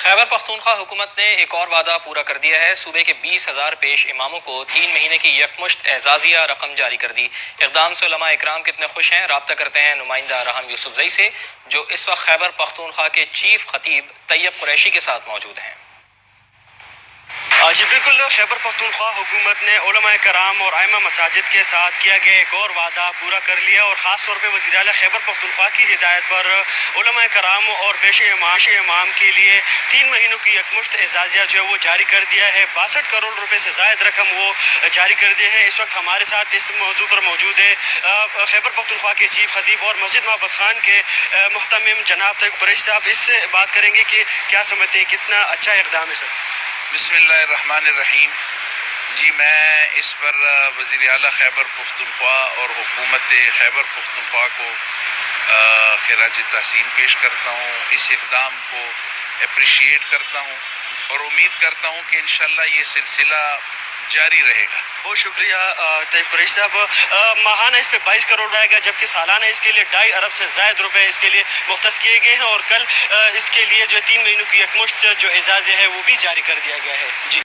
خیبر پختونخوا حکومت نے ایک اور وعدہ پورا کر دیا ہے۔ صوبے کے 20,000 پیش اماموں کو 3 مہینے کی یکمشت اعزازیہ رقم جاری کر دی۔ اقدام سے علماء اکرام کتنے خوش ہیں، رابطہ کرتے ہیں نمائندہ رحم یوسفزئی سے، جو اس وقت خیبر پختونخوا کے چیف خطیب طیب قریشی کے ساتھ موجود ہیں۔ جی بالکل، خیبر پختونخوا حکومت نے علماء کرام اور ائمہ مساجد کے ساتھ کیا گیا ایک اور وعدہ پورا کر لیا، اور خاص طور پہ وزیر اعلیٰ خیبر پختونخوا کی ہدایت پر علماء کرام اور پیش امام کے لیے 3 مہینوں کی یکمشت اعزازیہ جو ہے وہ جاری کر دیا ہے۔ 62 کروڑ روپے سے زائد رقم وہ جاری کر دی ہے۔ اس وقت ہمارے ساتھ اس موضوع پر موجود ہے خیبر پختونخوا کے چیف خطیب اور مسجد محبت خان کے محتمم جناب طیب قریشی صاحب۔ اس سے بات کریں گے کہ کیا سمجھتے ہیں کتنا اچھا اقدام ہے سر؟ بسم اللہ الرحمن الرحیم۔ جی میں اس پر وزیر اعلیٰ خیبر پختونخوا اور حکومت خیبر پختونخوا کو خراج تحسین پیش کرتا ہوں، اس اقدام کو اپریشیٹ کرتا ہوں اور امید کرتا ہوں کہ انشاءاللہ یہ سلسلہ جاری رہے گا۔ بہت شکریہ طیب قریشی صاحب۔ ماہانہ اس پہ 22 کروڑ آئے گا، جبکہ سالانہ اس کے لیے 2.5 ارب سے زائد روپے اس کے لیے مختص کیے گئے ہیں، اور کل اس کے لیے جو 3 مہینوں کی یکمشت جو اعزازیہ ہے وہ بھی جاری کر دیا گیا ہے۔ جی